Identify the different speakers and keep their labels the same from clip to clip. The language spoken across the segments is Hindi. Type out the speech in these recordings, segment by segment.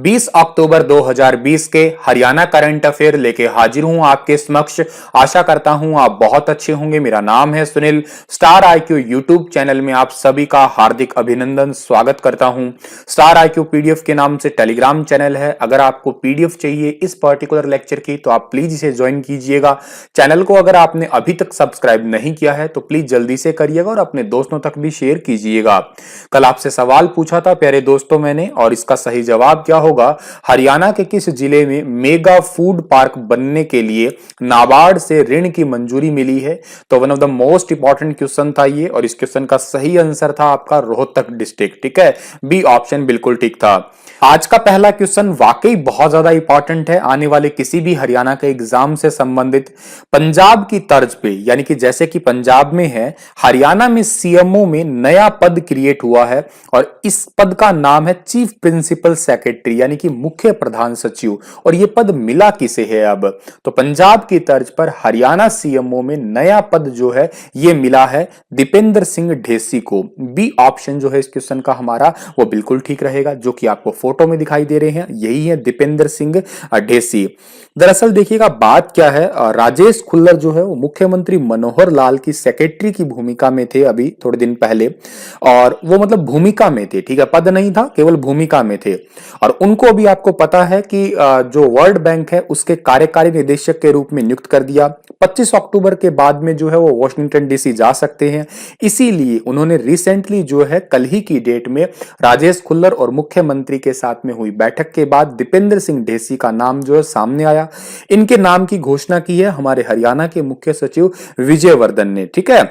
Speaker 1: 20 अक्टूबर 2020 के हरियाणा करंट अफेयर लेके हाजिर हूं आपके समक्ष। आशा करता हूं आप बहुत अच्छे होंगे। मेरा नाम है Sunil. Star IQ YouTube channel में आप सभी का हार्दिक अभिनंदन, स्वागत करता हूं। स्टार आईक्यू पीडीएफ के नाम से टेलीग्राम चैनल है। अगर आपको पीडीएफ चाहिए इस पर्टिकुलर लेक्चर की तो आप प्लीज इसे ज्वाइन कीजिएगा। चैनल को अगर आपने अभी तक सब्सक्राइब नहीं किया है तो प्लीज जल्दी से करिएगा और अपने दोस्तों तक भी शेयर कीजिएगा। कल आपसे सवाल पूछा था प्यारे दोस्तों मैंने, और इसका सही जवाब क्या होगा? हरियाणा के किस जिले में मेगा फूड पार्क बनने के लिए नाबार्ड से ऋण की मंजूरी मिली है? तो one of the most important question था ये, और इस क्वेश्चन का सही आंसर था आपका रोहतक डिस्ट्रिक्ट। ठीक है, बी ऑप्शन बिल्कुल ठीक था। आज का पहला क्वेश्चन वाकई बहुत ज्यादा इंपॉर्टेंट है, आने वाले किसी भी हरियाणा के एग्जाम से संबंधित। पंजाब की तर्ज पे, यानी कि जैसे कि पंजाब में है, हरियाणा में सीएमओ में नया पद क्रिएट हुआ है और इस पद का नाम है चीफ प्रिंसिपल सेक्रेटरी, यानी कि मुख्य प्रधान सचिव। और यह पद मिला किसे है? अब तो पंजाब की तर्ज पर हरियाणा सीएमओ में नया पद जो है यह मिला है दीपेंद्र सिंह ढेसी को। बी ऑप्शन जो है इस क्वेश्चन का हमारा वो बिल्कुल ठीक रहेगा, जो कि आपको फोटो में दिखाई दे रहे हैं, यही है दीपेंद्र सिंह ढेसी। दरअसल देखिएगा बात क्या है, राजेश खुल्लर जो है वो मुख्यमंत्री मनोहर लाल की सेक्रेटरी की भूमिका में थे अभी थोड़े दिन पहले, और वो मतलब भूमिका में थे, ठीक है, पद नहीं था, केवल भूमिका में थे। और उनको भी आपको पता है कि जो वर्ल्ड बैंक है उसके कार्यकारी निदेशक के रूप में नियुक्त कर दिया। 25 अक्टूबर के बाद में जो है वो वॉशिंगटन डीसी जा सकते हैं, इसीलिए उन्होंने रिसेंटली जो है कल ही की डेट में राजेश खुल्लर और मुख्यमंत्री के साथ में हुई बैठक के बाद दीपेंद्र सिंह ढेसी का नाम जो है सामने आया। इनके नाम की घोषणा की है हमारे हरियाणा के मुख्य सचिव विजय वर्धन ने। ठीक है,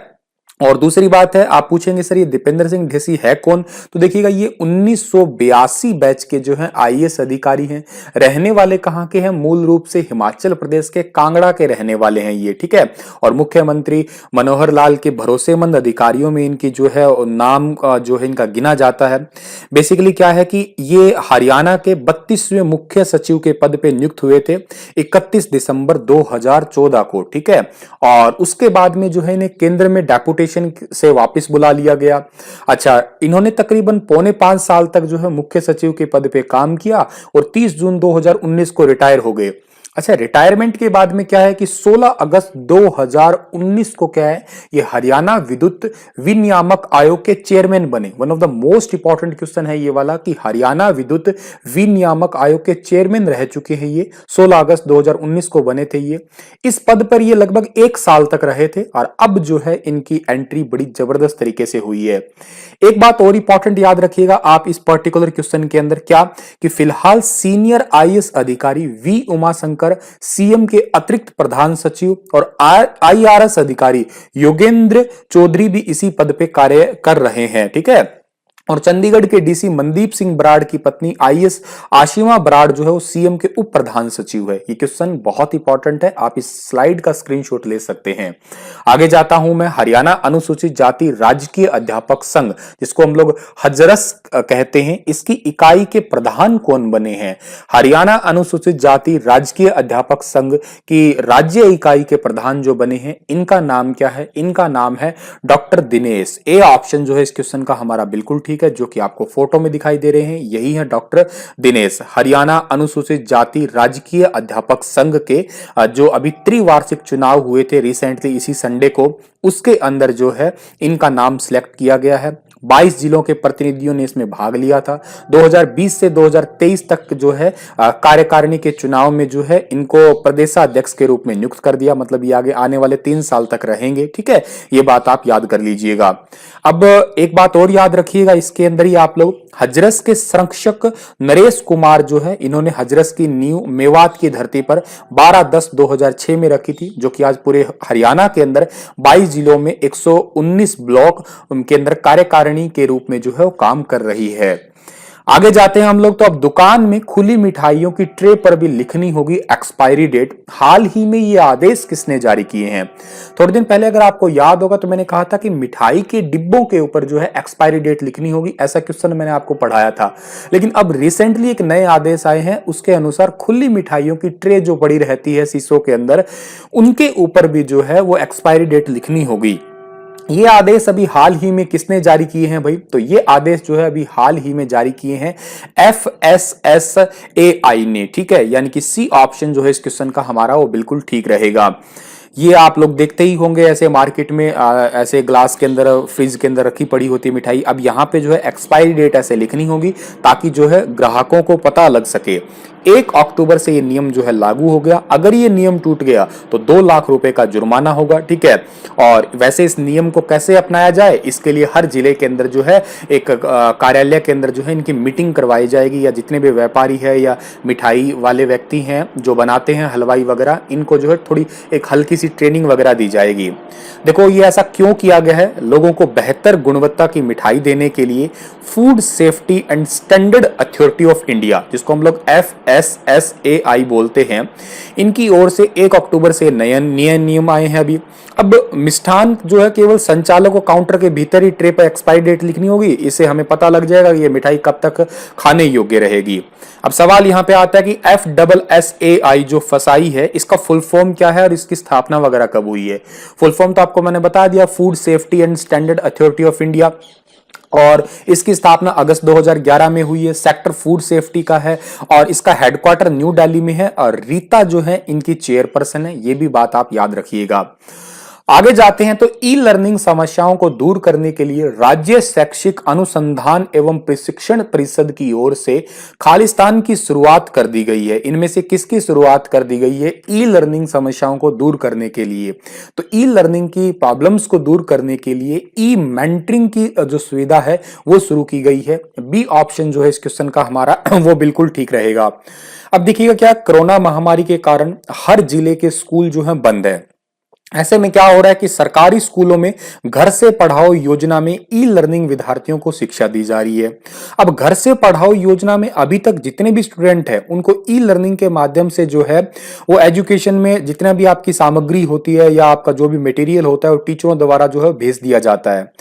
Speaker 1: और दूसरी बात है, आप पूछेंगे सर ये दीपेंद्र सिंह ढेसी है कौन? तो देखिएगा ये 1982 बैच के जो हैं आईएएस अधिकारी हैं। रहने वाले कहां के हैं? मूल रूप से हिमाचल प्रदेश के कांगड़ा के रहने वाले हैं ये। ठीक है, और मुख्यमंत्री मनोहर लाल के भरोसेमंद अधिकारियों में इनकी जो है नाम जो है इनका गिना जाता है। बेसिकली क्या है कि ये हरियाणा के 32वें मुख्य सचिव के पद पे नियुक्त हुए थे 31 दिसंबर 2014 को। ठीक है, और उसके बाद में जो है इन्हें केंद्र में डेपुटेशन से वापस बुला लिया गया। अच्छा, इन्होंने तकरीबन 4.5 साल तक जो है मुख्य सचिव के पद पे काम किया और 30 जून 2019 को रिटायर हो गए। अच्छा, रिटायरमेंट के बाद में क्या है कि 16 अगस्त 2019 को क्या है, ये हरियाणा विद्युत विनियामक आयोग के चेयरमैन बने। One of the most important question है ये वाला कि हरियाणा विद्युत विनियामक आयोग के चेयरमैन रह चुके हैं ये, 16 अगस्त 2019 को बने थे ये। इस पद पर ये लगभग 1 साल तक रहे थे, और अब जो है इनकी एंट्री बड़ी जबरदस्त तरीके से हुई है। एक बात और इंपॉर्टेंट याद रखिएगा आप इस पर्टिकुलर क्वेश्चन के अंदर, क्या कि फिलहाल सीनियर आईएएस अधिकारी वी उमाशंकर सीएम के अतिरिक्त प्रधान सचिव और आईआरएस अधिकारी योगेंद्र चौधरी भी इसी पद पे कार्य कर रहे हैं। ठीक है, और चंडीगढ़ के डीसी मनदीप सिंह बराड़ की पत्नी आईएएस आशिमा बराड़ जो है वो सीएम के उप प्रधान सचिव है। ये क्वेश्चन बहुत इंपॉर्टेंट है, आप इस स्लाइड का स्क्रीनशॉट ले सकते हैं। आगे जाता हूं मैं, हरियाणा अनुसूचित जाति राजकीय अध्यापक संघ, जिसको हम लोग हजरस कहते हैं, इसकी इकाई के प्रधान कौन बने हैं? हरियाणा अनुसूचित जाति राजकीय अध्यापक संघ की राज्य इकाई के प्रधान जो बने हैं, इनका नाम क्या है? इनका नाम है डॉक्टर दिनेश। ए ऑप्शन जो है इस क्वेश्चन का हमारा बिल्कुल ठीक है, जो कि आपको फोटो में दिखाई दे रहे हैं, यही है डॉक्टर दिनेश। हरियाणा अनुसूचित जाति राजकीय अध्यापक संघ के जो अभी त्रिवार्षिक चुनाव हुए थे रिसेंटली इसी संडे को, उसके अंदर जो है इनका नाम सिलेक्ट किया गया है। 22 जिलों के प्रतिनिधियों ने इसमें भाग लिया था। 2020 से 2023 तक जो है कार्यकारिणी के चुनाव में जो है इनको प्रदेशाध्यक्ष के रूप में नियुक्त कर दिया, मतलब ये आगे आने वाले 3 साल तक रहेंगे। ठीक है, ये बात आप याद कर लीजिएगा। अब एक बात और याद रखिएगा, इसके अंदर ही आप लोग हजरस के संरक्षक नरेश कुमार जो है, इन्होंने हजरस की नींव मेवात की धरती पर 12/10/2006 में रखी थी, जो कि आज पूरे हरियाणा के अंदर 22 जिलों में 119 ब्लॉक के अंदर कार्यकारिणी के रूप में जो है वो काम कर रही है। आगे जाते हैं हम लोग, तो अब दुकान में खुली मिठाइयों की ट्रे पर भी लिखनी होगी एक्सपायरी डेट। हाल ही में ये आदेश किसने जारी किए हैं? थोड़े दिन पहले अगर आपको याद होगा तो मैंने कहा था कि मिठाई के डिब्बों के ऊपर जो है एक्सपायरी डेट लिखनी होगी, ऐसा क्वेश्चन मैंने आपको पढ़ाया था। लेकिन अब रिसेंटली एक नए आदेश आए हैं, उसके अनुसार खुली मिठाइयों की ट्रे जो पड़ी रहती है शीशों के अंदर, उनके ऊपर भी जो है वो एक्सपायरी डेट लिखनी होगी। ये आदेश अभी हाल ही में किसने जारी किए हैं भाई? तो ये आदेश जो है अभी हाल ही में जारी किए हैं FSSAI ने, ठीक है। यानी कि सी ऑप्शन जो है इस क्वेश्चन का हमारा वो बिल्कुल ठीक रहेगा। ये आप लोग देखते ही होंगे ऐसे मार्केट में ऐसे ग्लास के अंदर, फ्रिज के अंदर रखी पड़ी होती है मिठाई। अब यहाँ पे जो है एक्सपायरी डेट ऐसे लिखनी होगी ताकि जो है ग्राहकों को पता लग सके। 1 अक्टूबर से ये नियम जो है लागू हो गया। अगर ये नियम टूट गया तो 2 लाख रुपए का जुर्माना होगा, ठीक है। और वैसे इस नियम को कैसे अपनाया जाए, इसके लिए हर जिले के अंदर जो है एक कार्यालय के अंदर जो है इनकी मीटिंग करवाई जाएगी, या जितने भी व्यापारी है या मिठाई वाले व्यक्ति हैं जो बनाते हैं हलवाई वगैरह, इनको जो है थोड़ी एक हल्की सी ट्रेनिंग वगैरह दी जाएगी। देखो ये ऐसा क्यों किया गया है? लोगों को बेहतर गुणवत्ता की मिठाई देने के लिए food safety and standard authority of India, जिसको हम लोग FSSAI बोलते हैं, इनकी ओर से 1 अक्टूबर से नए नियम आए हैं अभी। अब मिष्ठान जो है केवल संचालक को काउंटर के भीतर ही ट्रे पर एक्सपायरी डेट लिखनी होगी। इससे हमें पता लग जाएगा कि ये मिठाई कब तक खाने योग्य रहेगी। अब सवाल यहाँ पे आता है कि FSSAI जो फसाई है, इसका फुल फॉर्म क्या है और इसकी स्थापना वगैरह कब हुई है? फुल फॉर्म तो आपको मैंने बता दिया, food safety and standard authority of India, और इसकी स्थापना अगस्त 2011 में हुई है। सेक्टर फूड सेफ्टी का है और इसका हेडक्वार्टर न्यू दिल्ली में है, और रीता जो है इनकी चेयरपर्सन है। ये भी बात आप याद रखिएगा। आगे जाते हैं तो ई लर्निंग समस्याओं को दूर करने के लिए राज्य शैक्षिक अनुसंधान एवं प्रशिक्षण परिषद की ओर से खालिस्तान की शुरुआत कर दी गई है। इनमें से किसकी शुरुआत कर दी गई है ई लर्निंग समस्याओं को दूर करने के लिए? तो ई लर्निंग की प्रॉब्लम्स को दूर करने के लिए ई मेंटरिंग की जो सुविधा है वो शुरू की गई है। बी ऑप्शन जो है इस क्वेश्चन का हमारा वो बिल्कुल ठीक रहेगा। अब देखिएगा, क्या कोरोना महामारी के कारण हर जिले के स्कूल जो है बंद है। ऐसे में क्या हो रहा है कि सरकारी स्कूलों में घर से पढ़ाओ योजना में ई लर्निंग विद्यार्थियों को शिक्षा दी जा रही है। अब घर से पढ़ाओ योजना में अभी तक जितने भी स्टूडेंट हैं उनको ई लर्निंग के माध्यम से जो है वो एजुकेशन में जितना भी आपकी सामग्री होती है या आपका जो भी मटेरियल होता है वो टीचरों द्वारा जो है भेज दिया जाता है।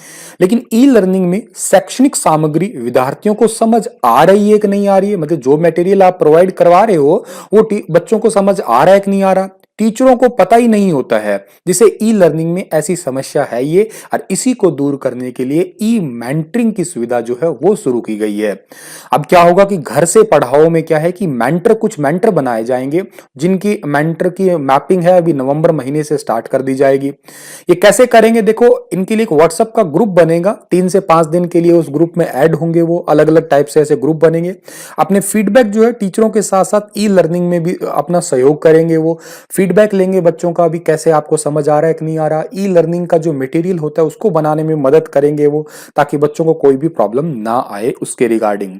Speaker 1: लेकिन ई लर्निंग में शैक्षणिक सामग्री विद्यार्थियों को समझ आ रही है कि नहीं आ रही है? मतलब जो मटेरियल आप प्रोवाइड करवा रहे हो वो बच्चों को समझ आ रहा है कि नहीं आ रहा? टीचरों को पता ही नहीं होता है। जिसे ई लर्निंग में ऐसी समस्या है ये, और इसी को दूर करने के लिए ई मेंटरिंग की सुविधा जो है वो शुरू की गई है। अब क्या होगा कि घर से पढ़ाओ में क्या है कि कुछ मेंटर बनाए जाएंगे, जिनकी मेंटर की मैपिंग है अभी नवंबर महीने से स्टार्ट कर दी जाएगी। ये कैसे करेंगे? देखो, इनके लिए एक व्हाट्सएप का ग्रुप बनेगा। 3 से 5 दिन के लिए उस ग्रुप में ऐड होंगे, वो अलग अलग टाइप से ऐसे ग्रुप बनेंगे। अपने फीडबैक जो है टीचरों के साथ साथ ई लर्निंग में भी अपना सहयोग करेंगे। वो फीडबैक लेंगे बच्चों का भी, कैसे आपको समझ आ रहा है कि नहीं आ रहा। ई लर्निंग का जो मटेरियल होता है उसको बनाने में मदद करेंगे वो, ताकि बच्चों को कोई भी प्रॉब्लम ना आए उसके रिगार्डिंग।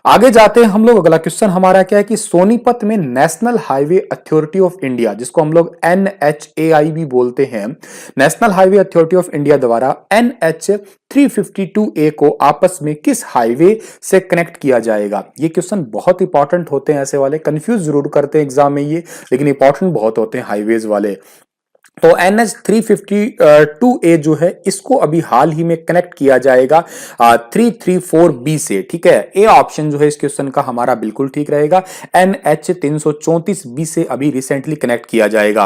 Speaker 1: आगे जाते हैं हम लोग। अगला क्वेश्चन हमारा क्या है कि सोनीपत में national highway authority of India, जिसको हम लोग NHAI भी बोलते हैं, national highway authority of India द्वारा NH 352A को आपस में किस हाईवे से कनेक्ट किया जाएगा? ये क्वेश्चन बहुत इंपॉर्टेंट होते हैं, ऐसे वाले कंफ्यूज जरूर करते हैं एग्जाम में ये, लेकिन इंपॉर्टेंट बहुत होते हैं हाईवेज वाले। तो NH 352A जो है इसको अभी हाल ही में कनेक्ट किया जाएगा 334B से, ठीक है। ए ऑप्शन जो है इस क्वेश्चन का हमारा बिल्कुल ठीक रहेगा। NH 334B से अभी रिसेंटली कनेक्ट किया जाएगा।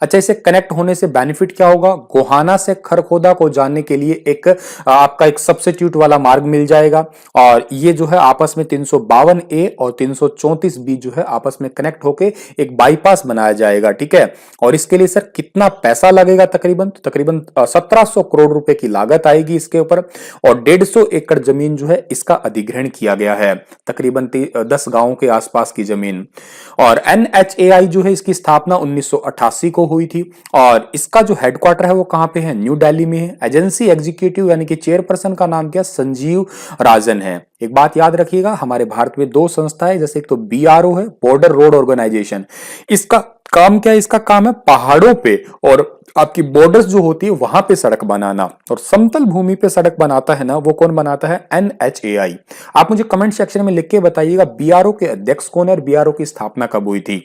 Speaker 1: अच्छा, इसे कनेक्ट होने से बेनिफिट क्या होगा? गोहाना से खरखोदा को जाने के लिए एक आपका एक सब्स्टिट्यूट वाला मार्ग मिल जाएगा, और ये जो है आपस में 352A और 334B जो है आपस में कनेक्ट होके एक बाईपास बनाया जाएगा, ठीक है। और इसके लिए सर कितना पैसा लगेगा? तकरीबन 1700 करोड़ रुपए की लागत आएगी इसके ऊपर, और 150 एकड़ जमीन जो है इसका अधिग्रहण किया गया है, तकरीबन 10 गांवों के आसपास की जमीन। और NHAI जो है इसकी स्थापना 1988 को हुई थी, और इसका जो हेडक्वार्टर है वो कहां पे है? न्यू दिल्ली में है। एजेंसी एग्जीक्यूटिव यानी कि चेयरपर्सन का नाम क्या? संजीव राजन है। एक बात याद रखिएगा, हमारे भारत में 2 संस्थाएं, जैसे एक तो BRO है, बॉर्डर रोड ऑर्गेनाइजेशन। इसका काम क्या है? इसका काम है पहाड़ों पे और आपकी बॉर्डर्स जो होती है वहां पे सड़क बनाना, और समतल भूमि पे सड़क बनाता है ना, वो कौन बनाता है? NHAI। आप मुझे कमेंट सेक्शन में लिख के बताइएगा BRO के अध्यक्ष कौन है और BRO की स्थापना कब हुई थी।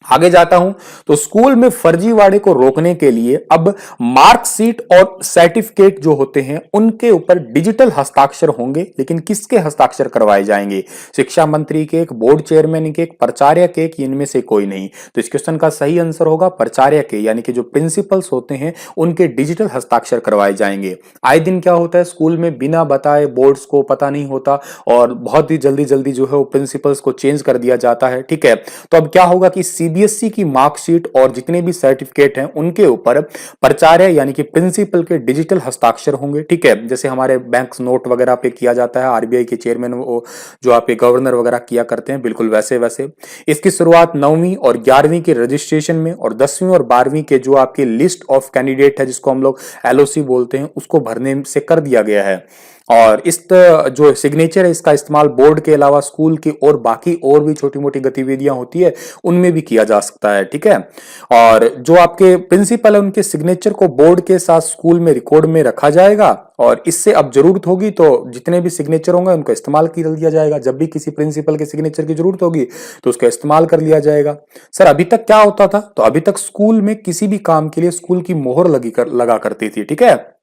Speaker 1: आगे जाता हूं तो स्कूल में फर्जीवाड़े को रोकने के लिए अब मार्कशीट और सर्टिफिकेट जो होते हैं उनके ऊपर डिजिटल हस्ताक्षर होंगे, लेकिन किसके हस्ताक्षर करवाए जाएंगे? शिक्षा मंत्री के, एक बोर्ड चेयरमैन के, एक प्राचार्य के, इनमें से कोई नहीं। तो इस क्वेश्चन का सही आंसर होगा प्राचार्य के, यानी कि जो प्रिंसिपल्स होते हैं उनके डिजिटल हस्ताक्षर करवाए जाएंगे। आए दिन क्या होता है स्कूल में, बिना बताए बोर्ड्स को पता नहीं होता और बहुत ही जल्दी जल्दी जो है वो प्रिंसिपल्स को चेंज कर दिया जाता है। ठीक है, तो अब क्या होगा कि सीबीएसई की मार्कशीट और जितने भी सर्टिफिकेट हैं उनके ऊपर प्राचार्य यानी कि प्रिंसिपल के डिजिटल हस्ताक्षर होंगे। ठीक है, जैसे हमारे बैंक नोट वगैरह पे किया जाता है, आरबीआई के चेयरमैन वो जो आपके गवर्नर वगैरह किया करते हैं, बिल्कुल वैसे वैसे। इसकी शुरुआत 9वीं और 11वीं के रजिस्ट्रेशन में और 10वीं और 12वीं के जो आपकी लिस्ट ऑफ कैंडिडेट है जिसको हम लोग एलओसी बोलते हैं उसको भरने से कर दिया गया है। और इस जो सिग्नेचर है इसका इस्तेमाल बोर्ड के अलावा स्कूल की और बाकी और भी छोटी मोटी गतिविधियां होती है उनमें भी किया जा सकता है। ठीक है, और जो आपके प्रिंसिपल है उनके सिग्नेचर को बोर्ड के साथ स्कूल में रिकॉर्ड में रखा जाएगा और इससे अब जरूरत होगी तो जितने भी सिग्नेचर होंगे उनको इस्तेमाल कर लिया जाएगा। जब भी किसी प्रिंसिपल के सिग्नेचर की जरूरत होगी तो उसका इस्तेमाल कर लिया जाएगा। सर अभी तक क्या होता था, तो अभी तक स्कूल में किसी भी काम के लिए स्कूल की मोहर लगा करती थी। ठीक है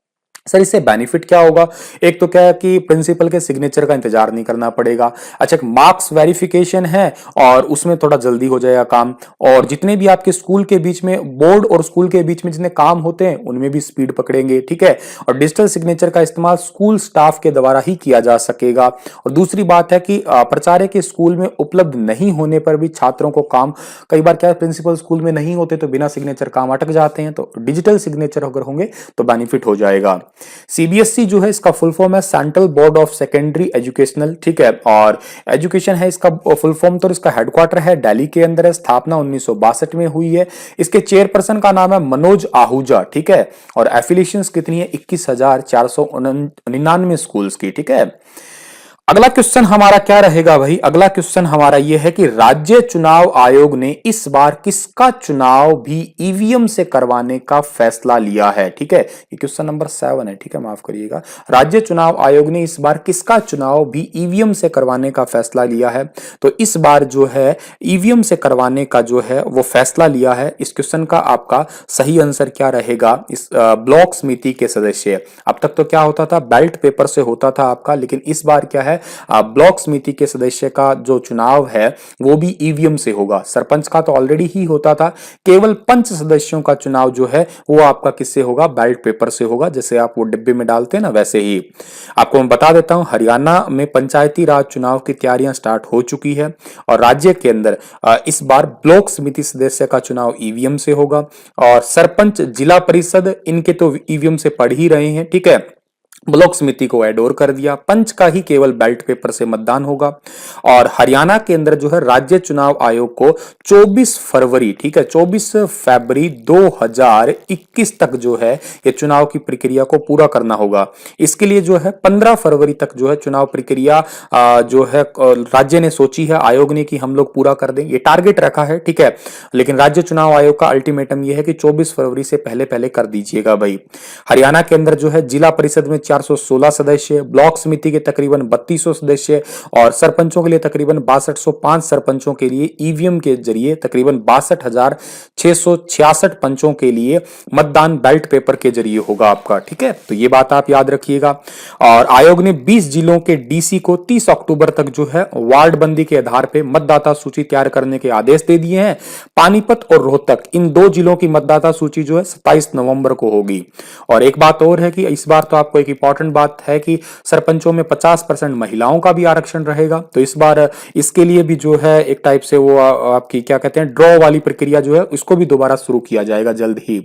Speaker 1: सर, इससे बेनिफिट क्या होगा? एक तो क्या है कि प्रिंसिपल के सिग्नेचर का इंतजार नहीं करना पड़ेगा। अच्छा, मार्क्स वेरिफिकेशन है और उसमें थोड़ा जल्दी हो जाएगा काम, और जितने भी आपके स्कूल के बीच में, बोर्ड और स्कूल के बीच में जितने काम होते हैं उनमें भी स्पीड पकड़ेंगे। ठीक है, और डिजिटल सिग्नेचर का इस्तेमाल स्कूल स्टाफ के द्वारा ही किया जा सकेगा। और दूसरी बात है कि प्राचार्य के स्कूल में उपलब्ध नहीं होने पर भी छात्रों को काम, कई बार क्या है प्रिंसिपल स्कूल में नहीं होते तो बिना सिग्नेचर काम अटक जाते हैं, तो डिजिटल सिग्नेचर अगर होंगे तो बेनिफिट हो जाएगा। सीबीएसई जो है इसका फुल फॉर्म है central board of secondary educational. ठीक है, और एजुकेशन है इसका फुल फॉर्म, तो इसका हेडक्वार्टर है दिल्ली के अंदर है, स्थापना 1962 में हुई है। इसके चेयरपर्सन का नाम है मनोज आहूजा। ठीक है, और एफिलिएशंस कितनी है? 21,499 स्कूल्स की। ठीक है, अगला क्वेश्चन हमारा क्या रहेगा भाई? अगला क्वेश्चन हमारा यह है कि राज्य चुनाव आयोग ने इस बार किसका चुनाव भी ईवीएम से करवाने का फैसला लिया है? ठीक है, ये क्वेश्चन नंबर 7 है। ठीक है, माफ करिएगा। राज्य चुनाव आयोग ने इस बार किसका चुनाव भी ईवीएम से करवाने का फैसला लिया है? तो इस बार जो है ईवीएम से करवाने का जो है वो फैसला लिया है। इस क्वेश्चन का आपका सही आंसर क्या रहेगा? इस ब्लॉक समिति के सदस्य, अब तक तो क्या होता था, बैलेट पेपर से होता था आपका, लेकिन इस बार क्या है, ब्लॉक समिति के सदस्य का जो चुनाव है वो भी ईवीएम से होगा। सरपंच का तो ऑलरेडी ही होता था, केवल 5 सदस्यों का चुनाव जो है वो आपका किससे होगा? बैलेट पेपर से होगा, जैसे आप वो डिब्बे में डालते हैं ना वैसे ही। आपको मैं बता देता हूं, हरियाणा में पंचायती राज चुनाव की तैयारियां स्टार्ट हो चुकी है और राज्य के अंदर इस बार ब्लॉक समिति सदस्य का चुनाव ईवीएम से होगा, और सरपंच, जिला परिषद, इनके तो ईवीएम से पढ़ ही रहे हैं। ठीक है, ब्लॉक समिति को ऐड और कर दिया, पंच का ही केवल बैलेट पेपर से मतदान होगा। और हरियाणा के अंदर जो है राज्य चुनाव आयोग को 24 फरवरी, ठीक है 24 फरवरी 2021 तक जो है ये चुनाव की प्रक्रिया को पूरा करना होगा। इसके लिए जो है 15 फरवरी तक जो है चुनाव प्रक्रिया जो है राज्य ने सोची है, आयोग ने, कि हम लोग पूरा कर दें, ये टारगेट रखा है। ठीक है, लेकिन राज्य चुनाव आयोग का अल्टीमेटम ये है कि 24 फरवरी से पहले पहले कर दीजिएगा भाई। हरियाणा के अंदर जो है जिला परिषद में 416 सदस्य, ब्लॉक समिति के तकरीबन 3200 सदस्य और सरपंचों के लिए तकरीबन 6205 सरपंचों के लिए ईवीएम के जरिए तकरीबन 62,666 पंचों के लिए मतदान बैलेट पेपर के जरिए होगा आपका। ठीक है, तो ये बात आप याद रखिएगा। और आयोग ने 20 जिलों के डीसी को 30 अक्टूबर तक जो है वार्ड बंदी के आधार पर मतदाता सूची तैयार करने के आदेश दे दिए हैं। पानीपत और रोहतक, इन 2 जिलों की मतदाता सूची जो है 27 नवंबर को होगी। और एक बात और है कि इस बार तो आपको एक इंपॉर्टेंट बात है कि सरपंचों में 50% महिलाओं का भी आरक्षण रहेगा। तो इस बार इसके लिए भी जो है एक टाइप से वो आपकी क्या कहते हैं ड्रॉ वाली प्रक्रिया जो है उसको भी दोबारा शुरू किया जाएगा जल्द ही।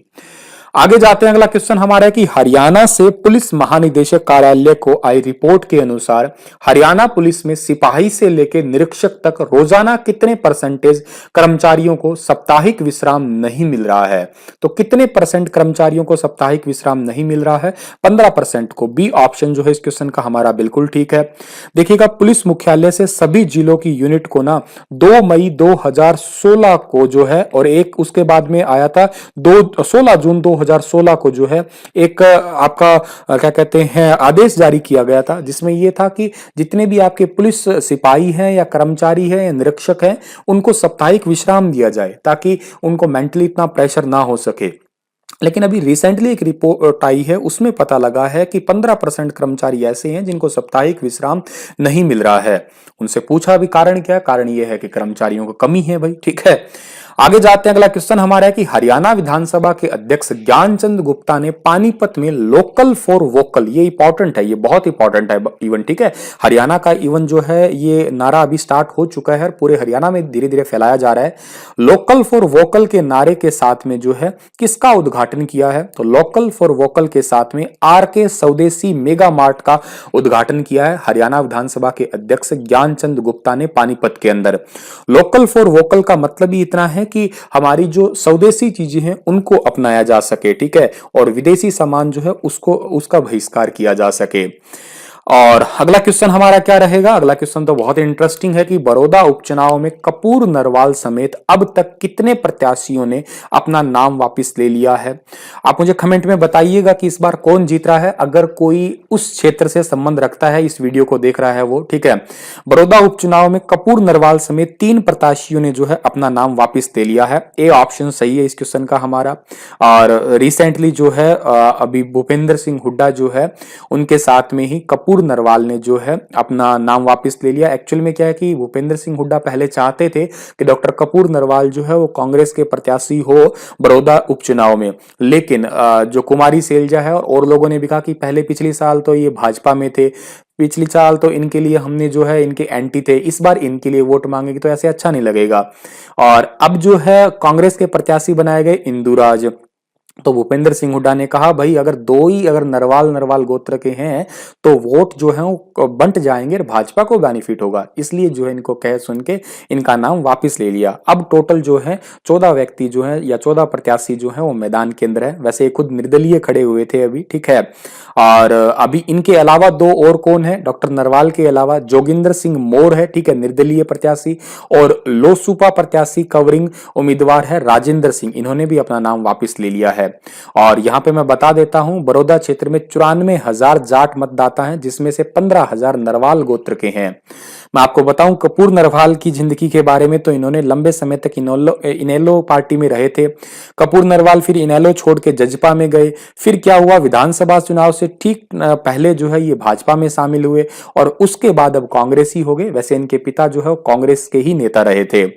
Speaker 1: आगे जाते हैं, अगला क्वेश्चन हमारा है कि हरियाणा से पुलिस महानिदेशक कार्यालय को आई रिपोर्ट के अनुसार हरियाणा पुलिस में सिपाही से लेकर निरीक्षक तक रोजाना कितने परसेंटेज कर्मचारियों को साप्ताहिक विश्राम नहीं मिल रहा है? तो कितने परसेंट कर्मचारियों को साप्ताहिक विश्राम नहीं मिल रहा है? 15% को। बी ऑप्शन जो है इस क्वेश्चन का हमारा बिल्कुल ठीक है। देखिएगा, पुलिस मुख्यालय से सभी जिलों की यूनिट को ना 2 मई 2016 को जो है, और एक उसके बाद में आया था 16 जून
Speaker 2: 2016 को जो है एक आपका क्या कहते हैं आदेश जारी किया गया था, जिसमें ये था कि जितने भी आपके पुलिस सिपाही हैं या कर्मचारी हैं या निरीक्षक हैं, उनको साप्ताहिक विश्राम दिया जाए ताकि उनको मेंटली इतना प्रेशर ना हो सके। लेकिन अभी रिसेंटली एक रिपोर्ट आई है, उसमें पता लगा है कि 15% कर्मचारी ऐसे हैं जिनको साप्ताहिक विश्राम नहीं मिल रहा है। उनसे पूछा भी कारण क्या है, कारण ये है कि कर्मचारियों को कमी है भाई, ठीक है। आगे जाते हैं, अगला क्वेश्चन हमारा है कि हरियाणा विधानसभा के अध्यक्ष ज्ञानचंद गुप्ता ने पानीपत में लोकल फॉर वोकल, ये इंपॉर्टेंट है, ये बहुत इंपॉर्टेंट है इवन, ठीक है। हरियाणा का इवन जो है ये नारा अभी स्टार्ट हो चुका है, पूरे हरियाणा में धीरे धीरे फैलाया जा रहा है। लोकल फॉर वोकल के नारे के साथ में जो है किसका उद्घाटन किया है, तो लोकल फॉर वोकल के साथ में आरके स्वदेशी मेगा मार्ट का उद्घाटन किया है हरियाणा विधानसभा के अध्यक्ष ज्ञानचंद गुप्ता ने पानीपत के अंदर। लोकल फॉर वोकल का मतलब ही इतना है कि हमारी जो स्वदेशी चीजें हैं उनको अपनाया जा सके, ठीक है, और विदेशी सामान जो है उसको उसका बहिष्कार किया जा सके। और अगला क्वेश्चन हमारा क्या रहेगा, अगला क्वेश्चन तो बहुत इंटरेस्टिंग है कि बड़ौदा उपचुनाव में कपूर नरवाल समेत अब तक कितने प्रत्याशियों ने अपना नाम वापस ले लिया है। आप मुझे कमेंट में बताइएगा कि इस बार कौन जीत रहा है, अगर कोई उस क्षेत्र से संबंध रखता है, इस वीडियो को देख रहा है वो, ठीक है। बड़ौदा उपचुनाव में कपूर नरवाल समेत 3 प्रत्याशियों ने जो है अपना नाम वापस ले लिया है। ए ऑप्शन सही है इस क्वेश्चन का हमारा। और रिसेंटली जो है अभी भूपेंद्र सिंह हुड्डा जो है उनके साथ में ही कपूर नरवाल ने जो है अपना नाम वापस ले लिया। एक्चुअल में क्या है कि भूपेंद्र सिंह हुड्डा पहले चाहते थे कि डॉक्टर कपूर नरवाल जो है वो कांग्रेस के प्रत्याशी हो बड़ौदा उपचुनाव में, लेकिन जो कुमारी सैलजा है और लोगों ने भी कहा कि पहले पिछली साल तो ये भाजपा में थे, पिछली साल तो इनके लिए हमने जो है इनके एंटी थे, इस बार इनके लिए वोट मांगेगी तो ऐसे अच्छा नहीं लगेगा। और अब जो है कांग्रेस के प्रत्याशी बनाए गए इंदुराज, तो भूपेंद्र सिंह हुड्डा ने कहा भाई अगर दो ही अगर नरवाल गोत्र के हैं तो वोट जो है वो बंट जाएंगे और भाजपा को बेनिफिट होगा, इसलिए जो है इनको कह सुन के इनका नाम वापस ले लिया। अब टोटल जो है 14 व्यक्ति जो है या 14 प्रत्याशी जो है वो मैदान के अंदर है। वैसे ये खुद निर्दलीय खड़े हुए थे अभी, ठीक है। और अभी इनके अलावा 2 और कौन है, डॉक्टर नरवाल के अलावा जोगिंदर सिंह मोर है, ठीक है, निर्दलीय प्रत्याशी, और लोसूपा प्रत्याशी कवरिंग उम्मीदवार है राजेंद्र सिंह, इन्होंने भी अपना नाम वापस ले लिया है। और यहां पे मैं बता देता हूं बड़ौदा क्षेत्र में 94,000 जाट मतदाता हैं, जिसमें से 15,000 नरवाल गोत्र के हैं। मैं आपको बताऊं कपूर नरवाल की जिंदगी के बारे में, तो इन्होंने लंबे समय तक इनेलो पार्टी में रहे थे। कपूर नरवाल फिर इनेलो छोड़ के जजपा में गए, फिर क्या हुआ विधानसभा चुनाव से ठीक पहले जो है ये भाजपा में शामिल हुए और उसके बाद अब कांग्रेसी हो गए। वैसे इनके पिता जो है कांग्रेस के ही नेता रहे थे।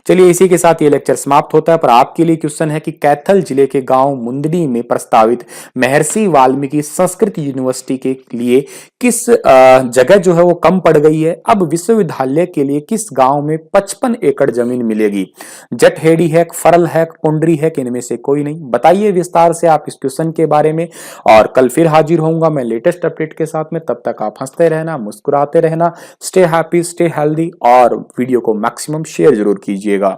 Speaker 2: चलिए इसी के साथ ये लेक्चर समाप्त होता है, पर आपके लिए क्वेश्चन है कि कैथल जिले के गांव मुंदड़ी में प्रस्तावित महर्षि वाल्मीकि संस्कृत यूनिवर्सिटी के लिए किस जगह जो है वो कम पड़ गई है। अब विश्वविद्यालय के लिए किस गांव में 55 एकड़ जमीन मिलेगी। जटहेड़ी है, फरल है, पुंडरी है, कि इनमें से कोई नहीं। बताइए विस्तार से आप इस क्वेश्चन के बारे में, और कल फिर हाजिर होऊंगा मैं लेटेस्ट अपडेट के साथ में। तब तक आप हंसते रहना, मुस्कुराते रहना, स्टे हैप्पी, स्टे हेल्दी, और वीडियो को मैक्सिमम शेयर जरूर कीजिएगा।